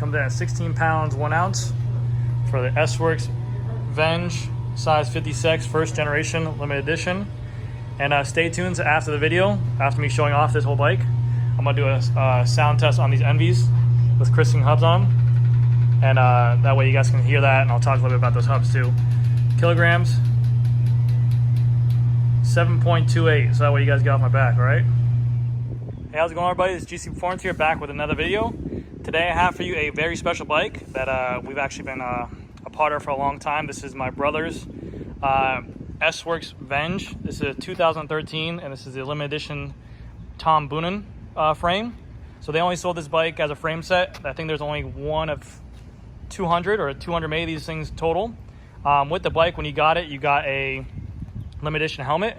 Comes in at 16 pounds, 1 ounce for the sworks Venge size 56 first generation limited edition. And stay tuned after the video, after me showing off this whole bike. I'm gonna do a sound test on these Enves with Christian hubs on them. And that way you guys can hear that, and I'll talk a little bit about those hubs too. Kilograms, 7.28, so that way you guys get off my back, all right? Hey, how's it going, everybody? It's GC Performance here, back with another video. Today I have for you a very special bike that we've actually been a part of for a long time. This is my brother's sworks Venge. This is a 2013, and this is the limited edition Tom Boonen frame. So they only sold this bike as a frame set. I think there's only one of 200 or 200 made of these things total. With the bike, when you got it, you got a limited edition helmet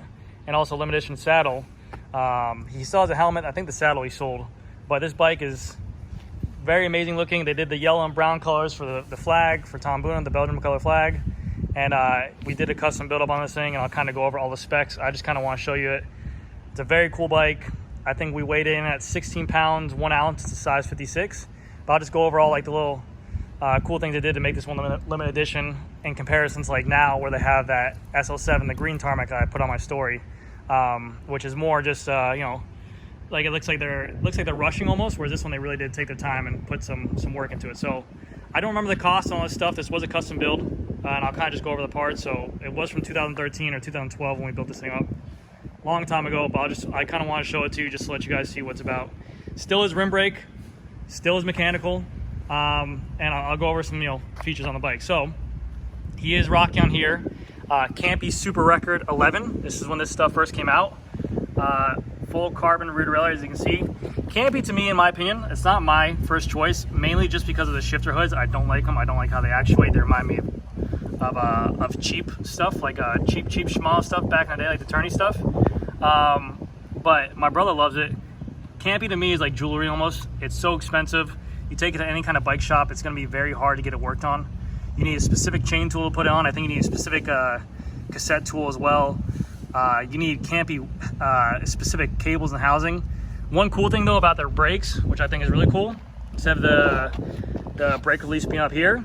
and also limited edition saddle. He still has a helmet. I think the saddle he sold, but this bike is very amazing looking. They did the yellow and brown colors for the flag for Tom Boonen, the Belgian color flag. And we did a custom build up on this thing, and I'll kind of go over all the specs. I just kind of want to show you it. It's a very cool bike. I think we weighed in at 16 pounds, 1 ounce. It's a size 56. But I'll just go over all like the little cool things they did to make this one limited edition in comparisons like now where they have that SL7, the green tarmac that I put on my story, which is more just, you know, like it looks like they're rushing almost, whereas this one they really did take their time and put some work into it. So I don't remember the cost on all this stuff. This was a custom build, and I'll kind of just go over the parts. So it was from 2013 or 2012 when we built this thing up, long time ago. But I kind of want to show it to you just to let you guys see what's about. Still is rim brake, still is mechanical, and I'll go over some features on the bike. So he is rocking on here Campy Super Record 11. This is when this stuff first came out. Full carbon rear derailleur, as you can see. Campy, to me, in my opinion, it's not my first choice, mainly just because of the shifter hoods. I don't like them. I don't like how they actuate. They remind me of cheap stuff, like cheap small stuff back in the day, like the tourney stuff. But my brother loves it. Campy to me is like jewelry almost. It's so expensive. You take it to any kind of bike shop, it's going to be very hard to get it worked on. You need a specific chain tool to put it on. I think you need a specific cassette tool as well. You need Campy specific cables and housing. One cool thing though about their brakes, which I think is really cool, instead of the brake release being up here,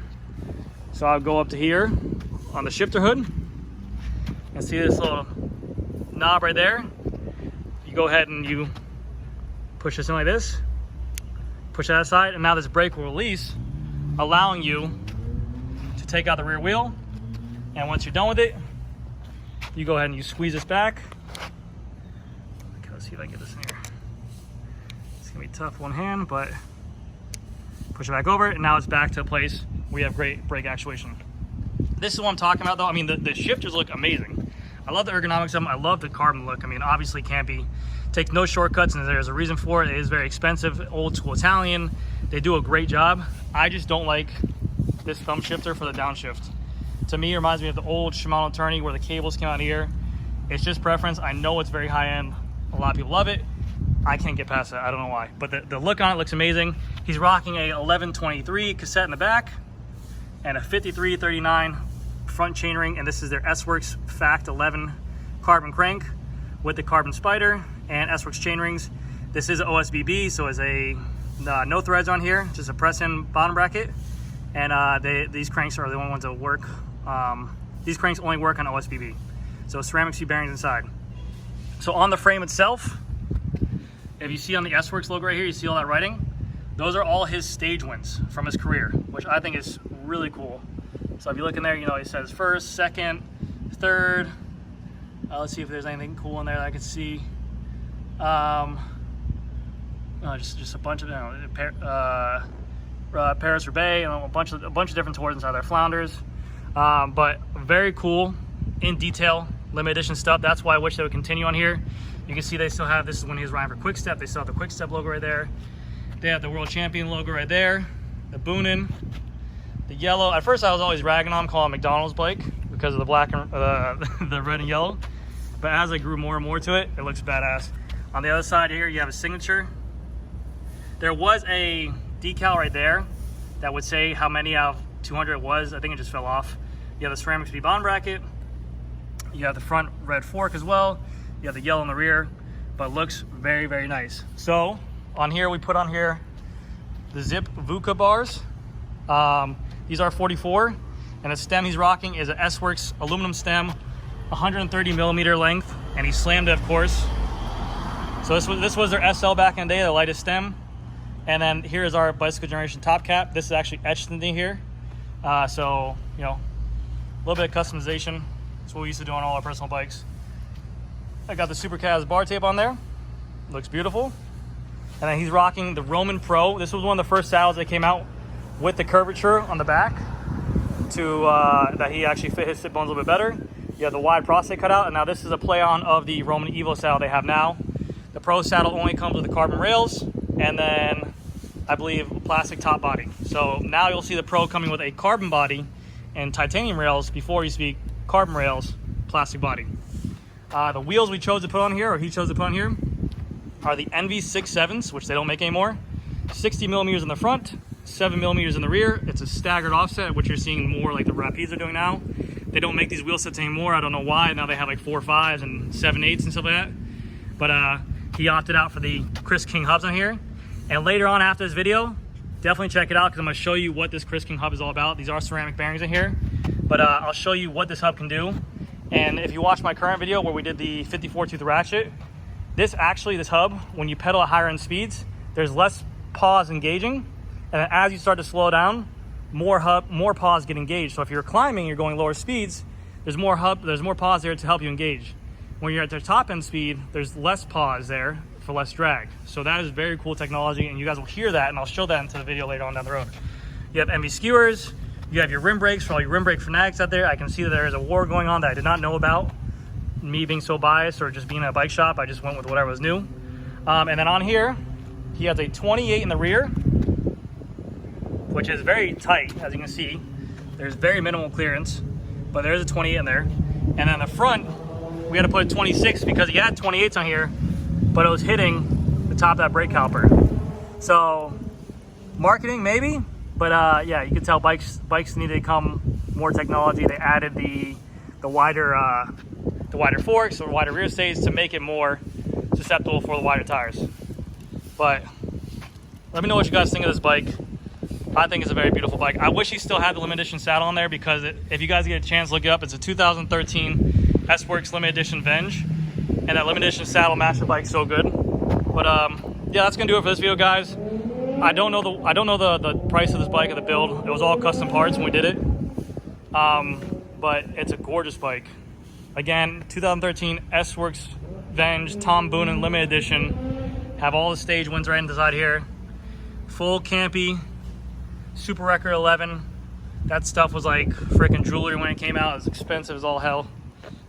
so I'll go up to here on the shifter hood and see this little knob right there. You go ahead and you push this in like this, push that aside, and now this brake will release, allowing you to take out the rear wheel. And once you're done with it, you go ahead and you squeeze this back. Okay, let's see if I can get this in here. It's gonna be tough one hand, but push it back over, and now it's back to a place where you have great brake actuation. This is what I'm talking about though. I mean, the shifters look amazing. I love the ergonomics of them. I love the carbon look. I mean, obviously Campy takes no shortcuts, and there's a reason for it. It is very expensive, old school Italian. They do a great job. I just don't like this thumb shifter for the downshift. To me, it reminds me of the old Shimano tourney where the cables came out here. It's just preference. I know it's very high end. A lot of people love it. I can't get past that. I don't know why. But the look on it looks amazing. He's rocking a 1123 cassette in the back and a 5339 front chainring. And this is their S-Works Fact 11 carbon crank with the carbon spider and S-Works chainrings. This is an OSBB, so it's a no threads on here, just a press-in bottom bracket. And these cranks are the only ones that work. These cranks only work on OSBB. So ceramic C bearings inside. So on the frame itself, if you see on the S-Works logo right here, you see all that writing? Those are all his stage wins from his career, which I think is really cool. So if you look in there, it says first, second, third. Let's see if there's anything cool in there that I can see. Just a bunch of Paris-Roubaix, and a bunch of different tours inside their flounders. But very cool, in detail, limited edition stuff. That's why I wish they would continue on here. You can see they still have, this is when he was riding for Quick Step. They still have the Quick Step logo right there. They have the World Champion logo right there. The Boonen, the yellow. At first I was always ragging on him, calling it McDonald's bike because of the black and the red and yellow. But as I grew more and more to it, it looks badass. On the other side here, you have a signature. There was a decal right there that would say how many out of 200 it was. I think it just fell off. You have the ceramic speed bottom bracket. You have the front red fork as well. You have the yellow in the rear, but it looks very, very nice. So on here, we put on here the Zip VUCA bars. These are 44, and the stem he's rocking is a S-Works aluminum stem, 130 millimeter length, and he slammed it, of course. So this was their SL back in the day, the lightest stem. And then here is our bicycle generation top cap. This is actually etched into here. So, you know, a little bit of customization. That's what we used to do on all our personal bikes. I got the Supercaz bar tape on there. Looks beautiful. And then he's rocking the Roman Pro. This was one of the first saddles that came out with the curvature on the back to that he actually fit his sit bones a little bit better. You have the wide prostate cutout, and now this is a play on of the Roman Evo saddle they have now. The Pro saddle only comes with the carbon rails, and then I believe plastic top body. So now you'll see the Pro coming with a carbon body and titanium rails. Before you speak carbon rails, plastic body. The wheels we chose to put on here, or he chose to put on here, are the Enve 6.7s, which they don't make anymore. 60 millimeters in the front, 7 millimeters in the rear. It's a staggered offset, which you're seeing more like the Rapids are doing now. They don't make these wheel sets anymore. I don't know why. Now they have like 4.5s and 7.8s and stuff like that. But he opted out for the Chris King hubs on here. And later on after this video, definitely check it out, because I'm going to show you what this Chris King hub is all about. These are ceramic bearings in here, but I'll show you what this hub can do. And if you watch my current video where we did the 54 tooth ratchet, this hub, when you pedal at higher end speeds, there's less pause engaging, and then as you start to slow down, more pause get engaged. So if you're climbing, you're going lower speeds, there's more pause there to help you engage. When you're at the top end speed, there's less pause there for less drag. So that is very cool technology, and you guys will hear that, and I'll show that into the video later on down the road. You have Enve skewers, you have your rim brakes for all your rim brake fanatics out there. I can see that there is a war going on that I did not know about. Me being so biased, or just being at a bike shop, I just went with whatever was new. And then on here, he has a 28 in the rear, which is very tight, as you can see. There's very minimal clearance, but there's a 28 in there. And then the front, we had to put a 26 because he had 28s on here, but it was hitting the top of that brake caliper. So marketing maybe, but yeah, you can tell bikes need to come more technology. They added the wider forks or wider rear stays to make it more susceptible for the wider tires. But let me know what you guys think of this bike. I think it's a very beautiful bike. I wish he still had the limited edition saddle on there, because if you guys get a chance, look it up. It's a 2013 S-Works limited edition Venge, and that limited edition saddle matched the bike so good. But yeah, that's gonna do it for this video, guys. I don't know the price of this bike or the build. It was all custom parts when we did it. But it's a gorgeous bike. Again, 2013 S-Works Venge Tom Boonen limited edition. Have all the stage wins right inside here. Full Campy, Super Record 11. That stuff was like freaking jewelry when it came out. It was expensive as all hell.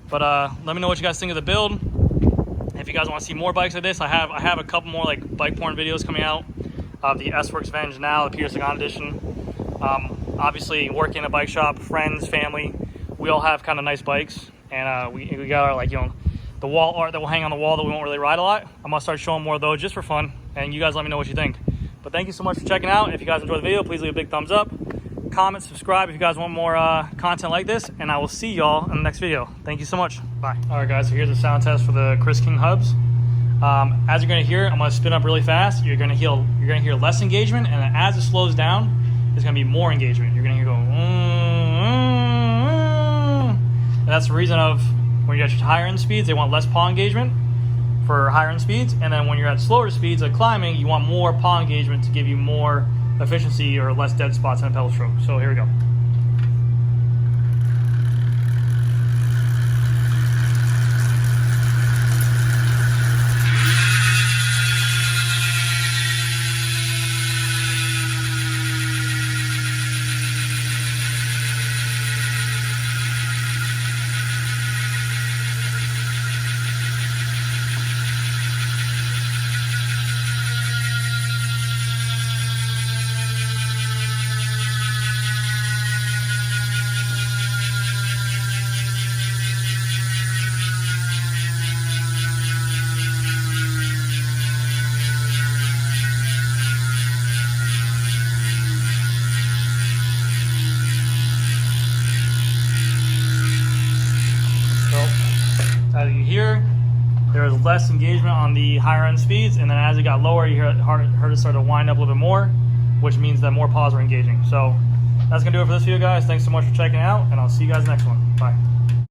But let me know what you guys think of the build. If you guys want to see more bikes like this, I have a couple more like bike porn videos coming out of the S-Works Venge now, the Peter Sagan edition. Obviously, working in a bike shop, friends, family, we all have kind of nice bikes, and we got our, like, you know, the wall art that will hang on the wall that we won't really ride a lot. I'm gonna start showing more of those just for fun, and you guys let me know what you think. But thank you so much for checking out. If you guys enjoyed the video, please leave a big thumbs up, comment, subscribe if you guys want more content like this, and I will see y'all in the next video. Thank you so much. Bye. All right, guys, so here's the sound test for the Chris King hubs. As you're gonna hear, I'm gonna spin up really fast. You're gonna hear less engagement, and then as it slows down, there's gonna be more engagement. You're gonna hear go, and that's the reason of when you're at higher end speeds, they want less paw engagement for higher end speeds, and then when you're at slower speeds like climbing, you want more paw engagement to give you more efficiency or less dead spots in a pedal stroke. So here we go. As you hear, there was less engagement on the higher end speeds, and then as it got lower, you heard it start to wind up a little bit more. which means that more paws are engaging. So that's gonna do it for this video, guys. Thanks so much for checking out, and I'll see you guys next one. Bye.